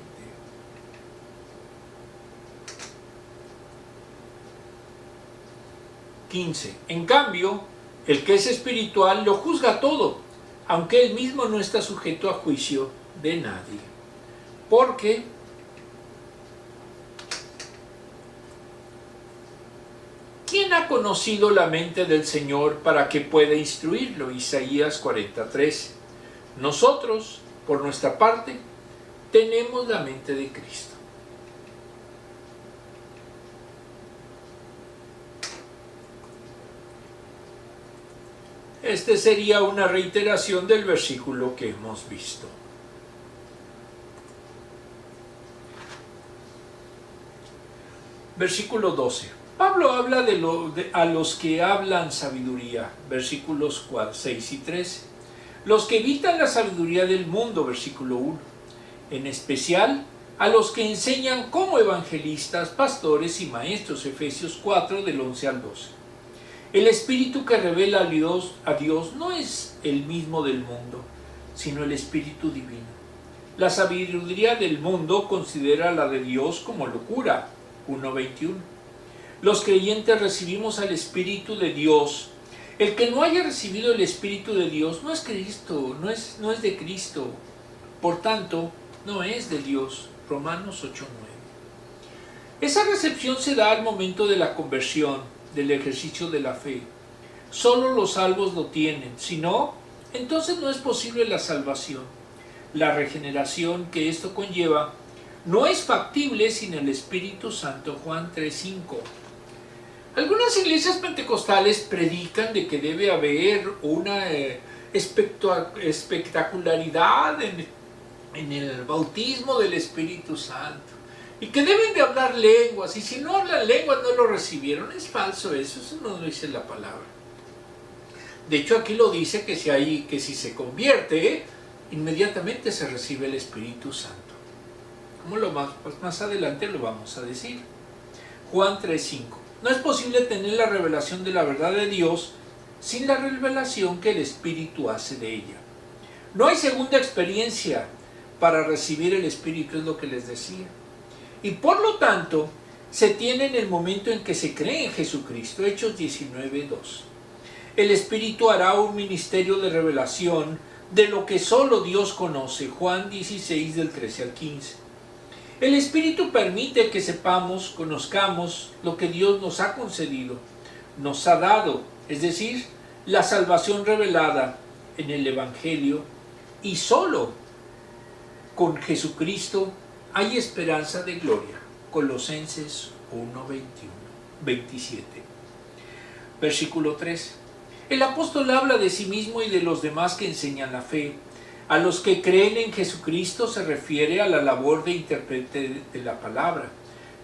(15) En cambio, el que es espiritual lo juzga todo, aunque él mismo no está sujeto a juicio de nadie. Porque ¿quién ha conocido la mente del Señor para que pueda instruirlo? Isaías 40:13. Nosotros, por nuestra parte, tenemos la mente de Cristo. Este sería una reiteración del versículo que hemos visto. Versículo 12. Pablo habla a los que hablan sabiduría, versículos 6 y 13. Los que evitan la sabiduría del mundo, versículo 1. En especial, a los que enseñan como evangelistas, pastores y maestros, Efesios 4, del 11 al 12. El espíritu que revela a Dios no es el mismo del mundo, sino el Espíritu Divino. La sabiduría del mundo considera la de Dios como locura, 1:21. Los creyentes recibimos al Espíritu de Dios. El que no haya recibido el Espíritu de Dios no es Cristo, no es de Cristo. Por tanto, no es de Dios. Romanos 8:9. Esa recepción se da al momento de la conversión, del ejercicio de la fe. Solo los salvos lo tienen. Si no, entonces no es posible la salvación. La regeneración que esto conlleva no es factible sin el Espíritu Santo. Juan 3:5. Algunas iglesias pentecostales predican de que debe haber una espectacularidad en el bautismo del Espíritu Santo y que deben de hablar lenguas, y si no hablan lenguas no lo recibieron. Es falso eso no lo dice la palabra. De hecho aquí lo dice que si se convierte, inmediatamente se recibe el Espíritu Santo. Como más adelante lo vamos a decir. Juan 3:5. No es posible tener la revelación de la verdad de Dios sin la revelación que el Espíritu hace de ella. No hay segunda experiencia para recibir el Espíritu, es lo que les decía. Y por lo tanto, se tiene en el momento en que se cree en Jesucristo. Hechos 19:2. El Espíritu hará un ministerio de revelación de lo que solo Dios conoce. Juan 16, del 13 al 15. El Espíritu permite que conozcamos lo que Dios nos ha concedido, nos ha dado, es decir, la salvación revelada en el Evangelio, y solo con Jesucristo hay esperanza de gloria. Colosenses 1:27. Versículo 3. El apóstol habla de sí mismo y de los demás que enseñan la fe. A los que creen en Jesucristo se refiere a la labor de intérprete de la palabra,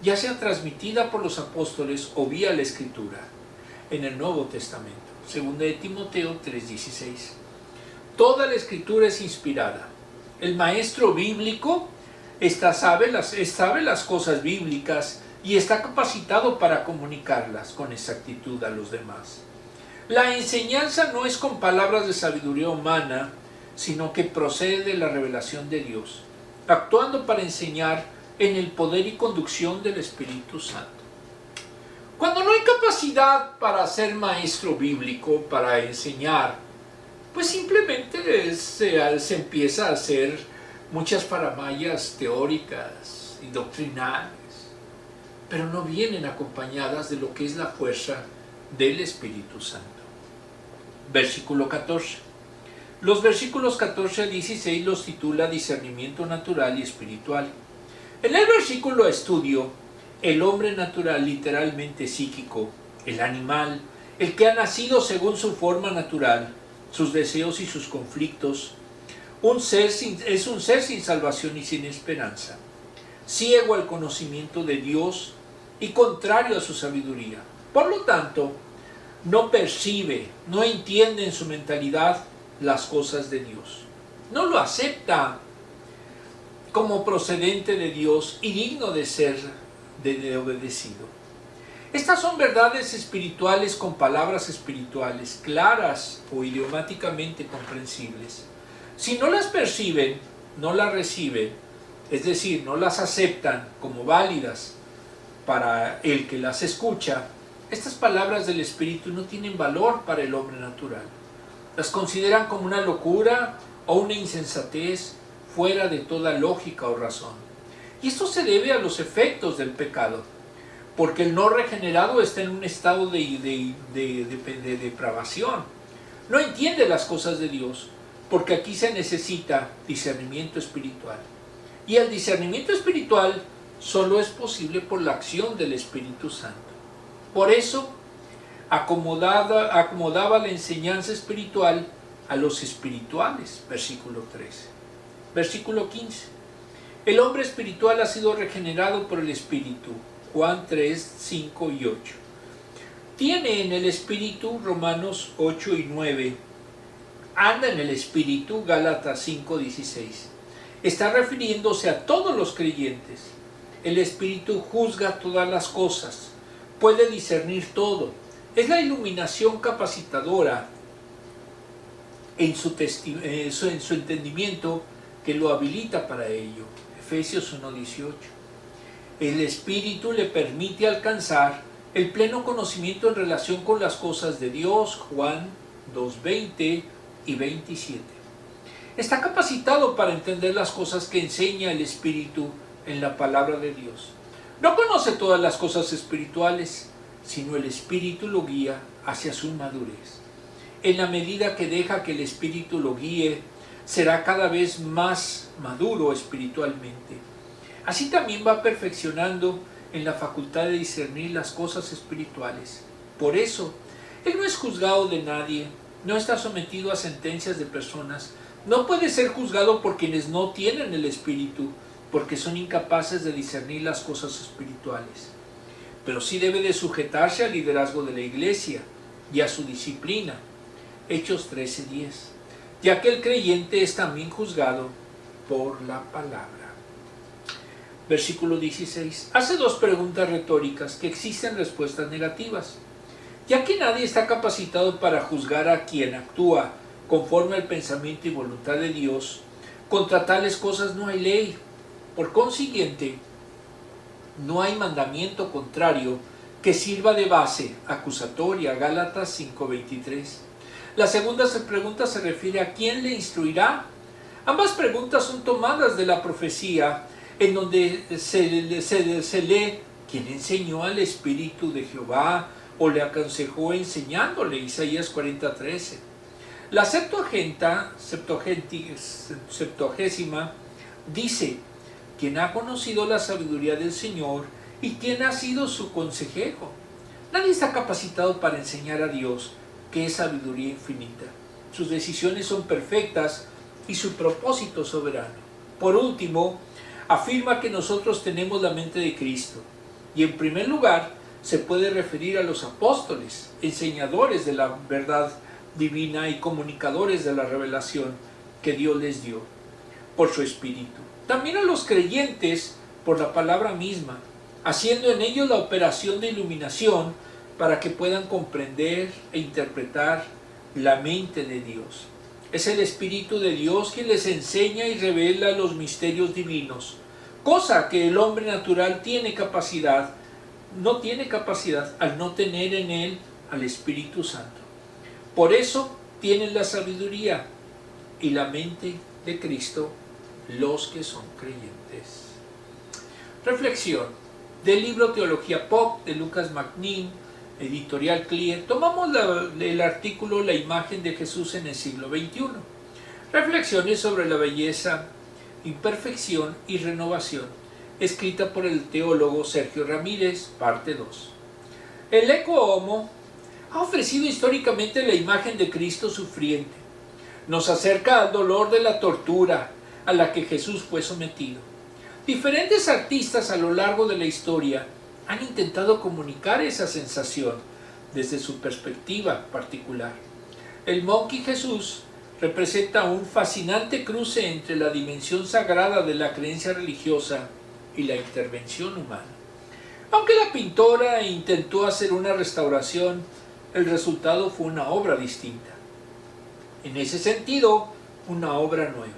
ya sea transmitida por los apóstoles o vía la Escritura. En el Nuevo Testamento, 2 de Timoteo 3:16. Toda la Escritura es inspirada. El maestro bíblico sabe las cosas bíblicas y está capacitado para comunicarlas con exactitud a los demás. La enseñanza no es con palabras de sabiduría humana, sino que procede de la revelación de Dios, actuando para enseñar en el poder y conducción del Espíritu Santo. Cuando no hay capacidad para ser maestro bíblico, para enseñar, pues simplemente se empieza a hacer muchas faramayas teóricas y doctrinales, pero no vienen acompañadas de lo que es la fuerza del Espíritu Santo. Versículo 14. Los versículos 14 a 16 los titula discernimiento natural y espiritual. En el versículo estudio, el hombre natural, literalmente psíquico, el animal, el que ha nacido según su forma natural, sus deseos y sus conflictos, es un ser sin salvación y sin esperanza, ciego al conocimiento de Dios y contrario a su sabiduría. Por lo tanto, no percibe, no entiende en su mentalidad las cosas de Dios. No lo acepta como procedente de Dios y digno de ser obedecido. Estas son verdades espirituales con palabras espirituales, claras o idiomáticamente comprensibles. Si no las perciben, no las reciben, es decir, no las aceptan como válidas para el que las escucha, estas palabras del Espíritu no tienen valor para el hombre natural. Las consideran como una locura o una insensatez fuera de toda lógica o razón. Y esto se debe a los efectos del pecado, porque el no regenerado está en un estado de depravación. No entiende las cosas de Dios, porque aquí se necesita discernimiento espiritual. Y el discernimiento espiritual solo es posible por la acción del Espíritu Santo. Por eso, acomodaba la enseñanza espiritual a los espirituales, versículo 13. Versículo 15. El hombre espiritual ha sido regenerado por el Espíritu, Juan 3, 5 y 8. Tiene en el Espíritu, Romanos 8 y 9. Anda en el Espíritu, Gálatas 5, 16. Está refiriéndose a todos los creyentes. El Espíritu juzga todas las cosas, puede discernir todo. Es la iluminación capacitadora en su entendimiento que lo habilita para ello. Efesios 1:18. El Espíritu le permite alcanzar el pleno conocimiento en relación con las cosas de Dios. Juan 2:20 y 27. Está capacitado para entender las cosas que enseña el Espíritu en la palabra de Dios. No conoce todas las cosas espirituales, sino el Espíritu lo guía hacia su madurez. En la medida que deja que el Espíritu lo guíe, será cada vez más maduro espiritualmente. Así también va perfeccionando en la facultad de discernir las cosas espirituales. Por eso, Él no es juzgado de nadie, no está sometido a sentencias de personas, no puede ser juzgado por quienes no tienen el Espíritu, porque son incapaces de discernir las cosas espirituales. Pero sí debe de sujetarse al liderazgo de la Iglesia y a su disciplina. Hechos 13:10. Ya que el creyente es también juzgado por la palabra. Versículo 16. Hace dos preguntas retóricas que exigen respuestas negativas. Ya que nadie está capacitado para juzgar a quien actúa conforme al pensamiento y voluntad de Dios, contra tales cosas no hay ley. Por consiguiente, no hay mandamiento contrario que sirva de base acusatoria. Gálatas 5:23. La segunda pregunta se refiere a quién le instruirá. Ambas preguntas son tomadas de la profecía, en donde se lee quién enseñó al Espíritu de Jehová o le aconsejó enseñándole. Isaías 40:13. La Septuagésima dice: quien ha conocido la sabiduría del Señor y quien ha sido su consejero. Nadie está capacitado para enseñar a Dios, que es sabiduría infinita. Sus decisiones son perfectas y su propósito soberano. Por último, afirma que nosotros tenemos la mente de Cristo. Y en primer lugar, se puede referir a los apóstoles, enseñadores de la verdad divina y comunicadores de la revelación que Dios les dio por su Espíritu. También a los creyentes por la palabra misma, haciendo en ellos la operación de iluminación para que puedan comprender e interpretar la mente de Dios. Es el Espíritu de Dios quien les enseña y revela los misterios divinos, cosa que el hombre natural no tiene capacidad al no tener en él al Espíritu Santo. Por eso tienen la sabiduría y la mente de Cristo los que son creyentes. Reflexión del libro Teología Pop de Lucas McNeil, editorial Clear. Tomamos el artículo La imagen de Jesús en el siglo XXI. Reflexiones sobre la belleza, imperfección y renovación, escrita por el teólogo Sergio Ramírez, parte 2. El Ecce Homo ha ofrecido históricamente la imagen de Cristo sufriente. Nos acerca al dolor de la tortura a la que Jesús fue sometido. Diferentes artistas a lo largo de la historia han intentado comunicar esa sensación desde su perspectiva particular. El Monkey Jesús representa un fascinante cruce entre la dimensión sagrada de la creencia religiosa y la intervención humana. Aunque la pintora intentó hacer una restauración, el resultado fue una obra distinta. En ese sentido, una obra nueva.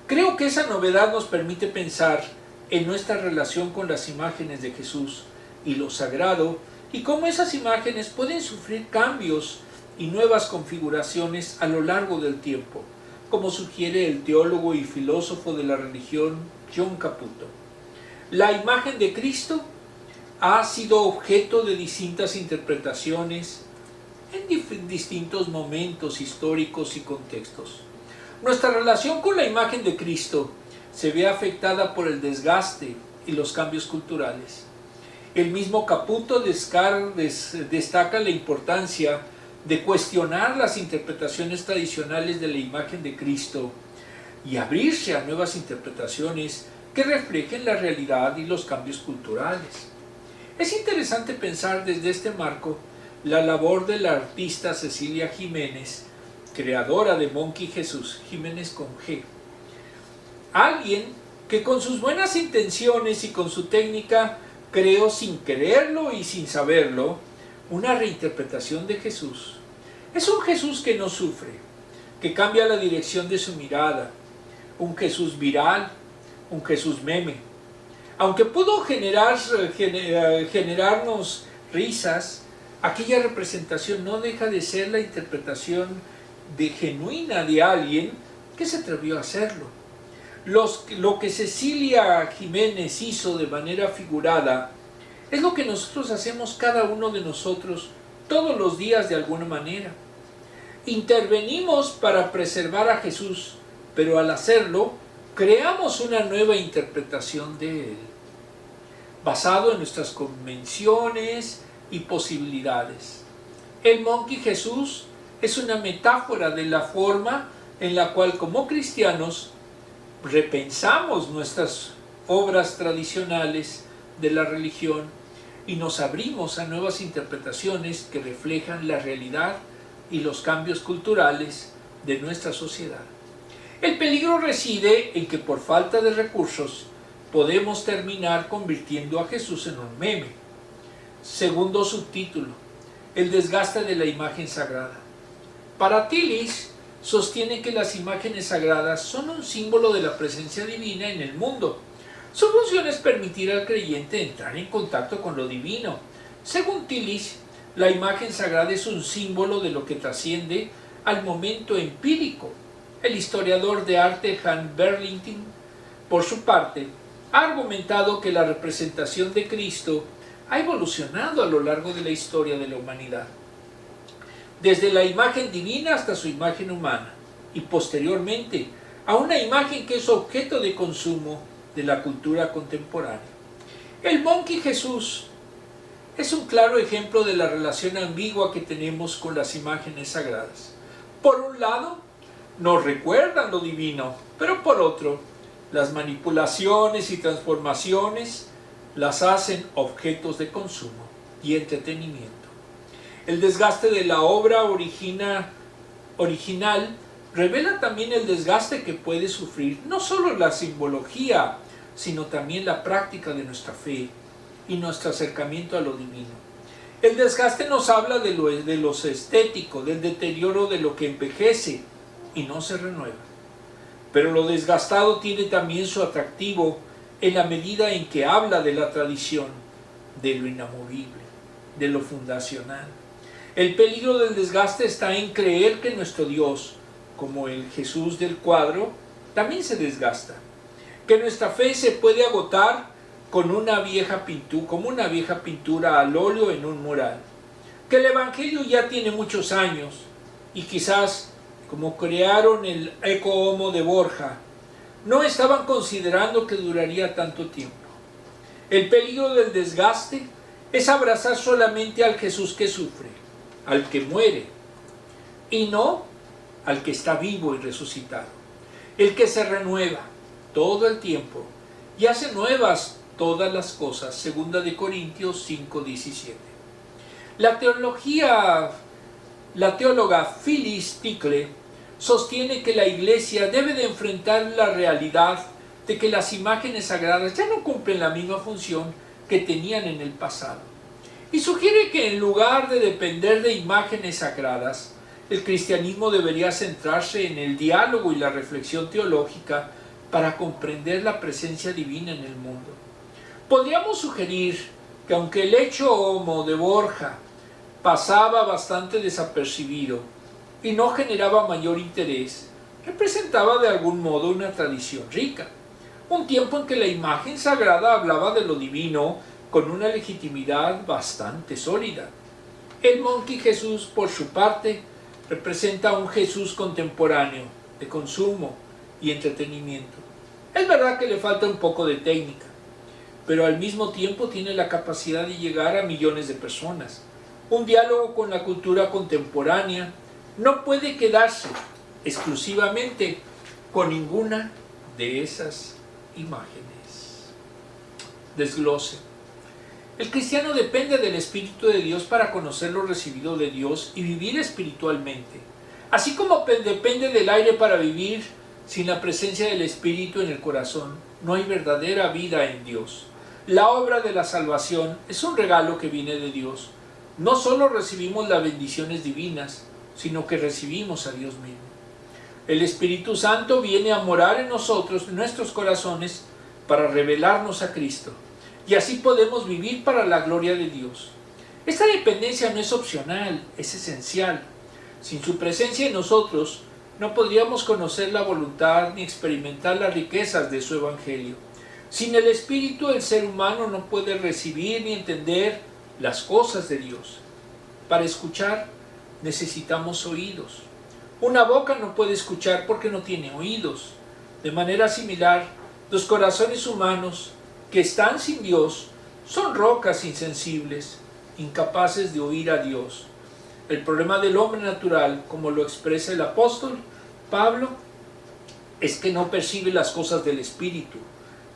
Creo que esa novedad nos permite pensar en nuestra relación con las imágenes de Jesús y lo sagrado, y cómo esas imágenes pueden sufrir cambios y nuevas configuraciones a lo largo del tiempo, como sugiere el teólogo y filósofo de la religión John Caputo. La imagen de Cristo ha sido objeto de distintas interpretaciones en distintos momentos históricos y contextos. Nuestra relación con la imagen de Cristo se ve afectada por el desgaste y los cambios culturales. El mismo Caputo destaca la importancia de cuestionar las interpretaciones tradicionales de la imagen de Cristo y abrirse a nuevas interpretaciones que reflejen la realidad y los cambios culturales. Es interesante pensar desde este marco la labor de la artista Cecilia Jiménez, creadora de Monkey Jesús, Jiménez con G. Alguien que con sus buenas intenciones y con su técnica creó sin quererlo y sin saberlo una reinterpretación de Jesús. Es un Jesús que no sufre, que cambia la dirección de su mirada, un Jesús viral, un Jesús meme. Aunque pudo generarnos risas, aquella representación no deja de ser la interpretación genuina de alguien que se atrevió a hacerlo. Lo que Cecilia Jiménez hizo de manera figurada es lo que nosotros hacemos cada uno de nosotros todos los días de alguna manera. Intervenimos para preservar a Jesús, pero al hacerlo creamos una nueva interpretación de él. basado en nuestras convenciones y posibilidades. El Monkey Jesús es una metáfora de la forma en la cual como cristianos repensamos nuestras obras tradicionales de la religión y nos abrimos a nuevas interpretaciones que reflejan la realidad y los cambios culturales de nuestra sociedad. El peligro reside en que por falta de recursos podemos terminar convirtiendo a Jesús en un meme. Segundo subtítulo: el desgaste de la imagen sagrada. Para Tillich sostiene que las imágenes sagradas son un símbolo de la presencia divina en el mundo. Su función es permitir al creyente entrar en contacto con lo divino. Según Tillich, la imagen sagrada es un símbolo de lo que trasciende al momento empírico. El historiador de arte Han Berlichting, por su parte, ha argumentado que la representación de Cristo ha evolucionado a lo largo de la historia de la humanidad, desde la imagen divina hasta su imagen humana, y posteriormente a una imagen que es objeto de consumo de la cultura contemporánea. El Monkey Jesús es un claro ejemplo de la relación ambigua que tenemos con las imágenes sagradas. Por un lado, nos recuerdan lo divino, pero por otro, las manipulaciones y transformaciones las hacen objetos de consumo y entretenimiento. El desgaste de la obra original revela también el desgaste que puede sufrir no solo la simbología, sino también la práctica de nuestra fe y nuestro acercamiento a lo divino. El desgaste nos habla de lo estético, del deterioro de lo que envejece y no se renueva. Pero lo desgastado tiene también su atractivo en la medida en que habla de la tradición, de lo inamovible, de lo fundacional. El peligro del desgaste está en creer que nuestro Dios, como el Jesús del cuadro, también se desgasta. Que nuestra fe se puede agotar como una vieja pintura al óleo en un mural. Que el Evangelio ya tiene muchos años y quizás, como crearon el Ecce Homo de Borja, no estaban considerando que duraría tanto tiempo. El peligro del desgaste es abrazar solamente al Jesús que sufre, al que muere, y no al que está vivo y resucitado, el que se renueva todo el tiempo y hace nuevas todas las cosas. 2 Corintios 5:17. La teóloga Phyllis Tickle sostiene que la Iglesia debe de enfrentar la realidad de que las imágenes sagradas ya no cumplen la misma función que tenían en el pasado, y sugiere que en lugar de depender de imágenes sagradas, el cristianismo debería centrarse en el diálogo y la reflexión teológica para comprender la presencia divina en el mundo. Podríamos sugerir que aunque el Ecce Homo de Borja pasaba bastante desapercibido y no generaba mayor interés, representaba de algún modo una tradición rica, un tiempo en que la imagen sagrada hablaba de lo divino con una legitimidad bastante sólida. El Monkey Jesús, por su parte, representa un Jesús contemporáneo, de consumo y entretenimiento. Es verdad que le falta un poco de técnica, pero al mismo tiempo tiene la capacidad de llegar a millones de personas. Un diálogo con la cultura contemporánea no puede quedarse exclusivamente con ninguna de esas imágenes. Desglose. El cristiano depende del Espíritu de Dios para conocer lo recibido de Dios y vivir espiritualmente, así como depende del aire para vivir. Sin la presencia del Espíritu en el corazón, no hay verdadera vida en Dios. La obra de la salvación es un regalo que viene de Dios. No solo recibimos las bendiciones divinas, sino que recibimos a Dios mismo. El Espíritu Santo viene a morar en nosotros, en nuestros corazones, para revelarnos a Cristo. Y así podemos vivir para la gloria de Dios. Esta dependencia no es opcional, es esencial. Sin su presencia en nosotros, no podríamos conocer la voluntad ni experimentar las riquezas de su Evangelio. Sin el Espíritu, el ser humano no puede recibir ni entender las cosas de Dios. Para escuchar, necesitamos oídos. Una boca no puede escuchar porque no tiene oídos. De manera similar, los corazones humanos que están sin Dios son rocas insensibles, incapaces de oír a Dios. El problema del hombre natural, como lo expresa el apóstol Pablo, es que no percibe las cosas del Espíritu,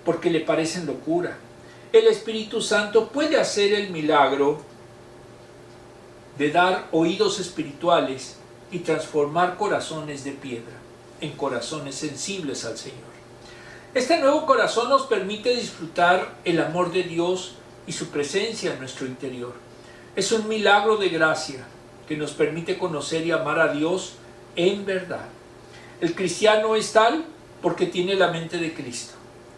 porque le parecen locura. El Espíritu Santo puede hacer el milagro de dar oídos espirituales y transformar corazones de piedra en corazones sensibles al Señor. Este nuevo corazón nos permite disfrutar el amor de Dios y su presencia en nuestro interior. Es un milagro de gracia que nos permite conocer y amar a Dios en verdad. El cristiano es tal porque tiene la mente de Cristo.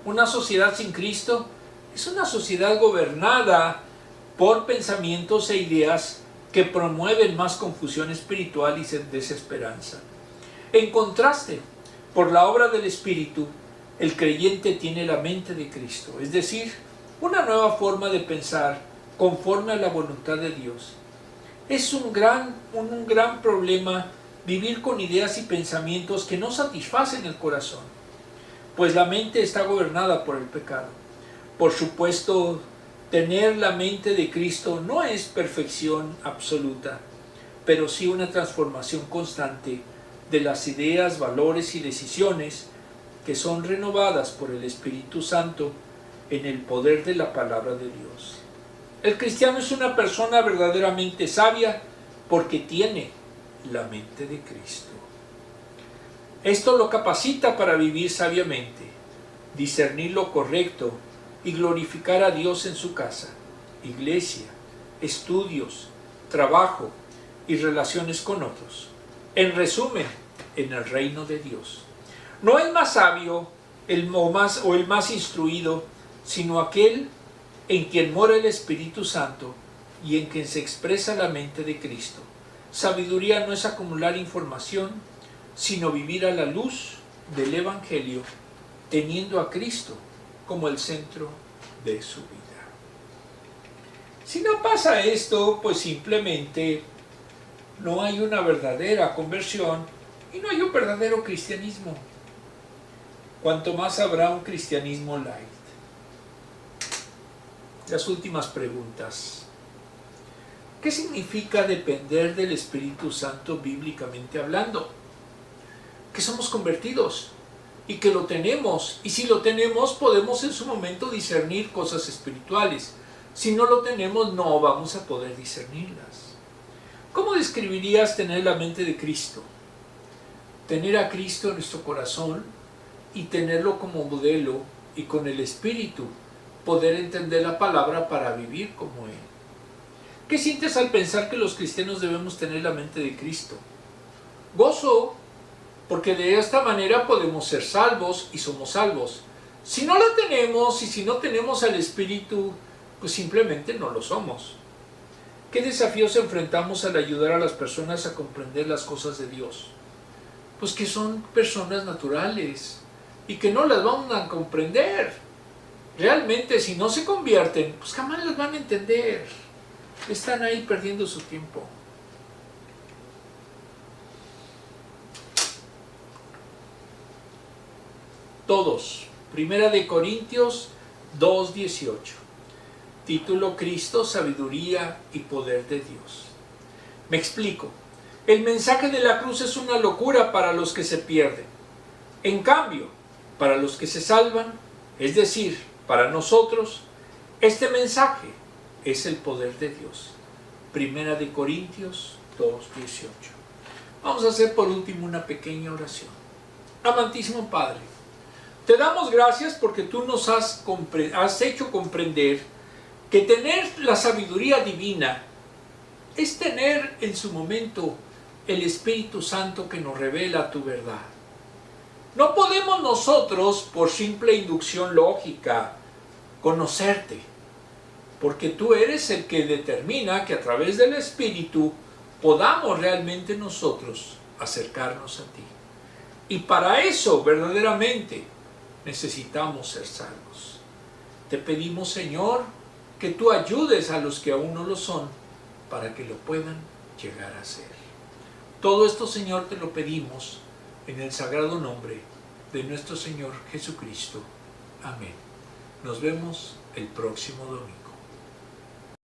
Una sociedad sin Cristo es una sociedad gobernada por pensamientos e ideas que promueven más confusión espiritual y desesperanza. En contraste, por la obra del Espíritu, el creyente tiene la mente de Cristo, es decir, una nueva forma de pensar conforme a la voluntad de Dios. Es un gran problema vivir con ideas y pensamientos que no satisfacen el corazón, pues la mente está gobernada por el pecado. Por supuesto, tener la mente de Cristo no es perfección absoluta, pero sí una transformación constante de las ideas, valores y decisiones que son renovadas por el Espíritu Santo en el poder de la palabra de Dios. El cristiano es una persona verdaderamente sabia porque tiene la mente de Cristo. Esto lo capacita para vivir sabiamente, discernir lo correcto y glorificar a Dios en su casa, iglesia, estudios, trabajo y relaciones con otros. En resumen, en el reino de Dios. No el más sabio el más instruido, sino aquel en quien mora el Espíritu Santo y en quien se expresa la mente de Cristo. Sabiduría no es acumular información, sino vivir a la luz del Evangelio, teniendo a Cristo como el centro de su vida. Si no pasa esto, pues simplemente no hay una verdadera conversión y no hay un verdadero cristianismo. Cuanto más habrá un cristianismo light. Las últimas preguntas. ¿Qué significa depender del Espíritu Santo bíblicamente hablando? Que somos convertidos y que lo tenemos, y si lo tenemos podemos en su momento discernir cosas espirituales. Si no lo tenemos no vamos a poder discernirlas. ¿Cómo describirías tener la mente de Cristo? Tener a Cristo en nuestro corazón y tenerlo como modelo y con el Espíritu poder entender la palabra para vivir como Él. ¿Qué sientes al pensar que los cristianos debemos tener la mente de Cristo? Gozo, porque de esta manera podemos ser salvos y somos salvos. Si no la tenemos y si no tenemos al Espíritu, pues simplemente no lo somos. ¿Qué desafíos enfrentamos al ayudar a las personas a comprender las cosas de Dios? Pues que son personas naturales y que no las van a comprender. Realmente, si no se convierten, pues jamás las van a entender. Están ahí perdiendo su tiempo. Todos. Primera de Corintios 2:18. Título: Cristo, sabiduría y poder de Dios. Me explico. El mensaje de la cruz es una locura para los que se pierden. En cambio, para los que se salvan, es decir, para nosotros, este mensaje es el poder de Dios. Primera de Corintios 2:18. Vamos a hacer por último una pequeña oración. Amantísimo Padre, te damos gracias porque tú nos has hecho comprender que tener la sabiduría divina es tener en su momento el Espíritu Santo que nos revela tu verdad. No podemos nosotros, por simple inducción lógica, conocerte, porque tú eres el que determina que a través del Espíritu podamos realmente nosotros acercarnos a ti. Y para eso verdaderamente necesitamos ser salvos. Te pedimos, Señor, que tú ayudes a los que aún no lo son para que lo puedan llegar a ser. Todo esto, Señor, te lo pedimos en el sagrado nombre de nuestro Señor Jesucristo. Amén. Nos vemos el próximo domingo.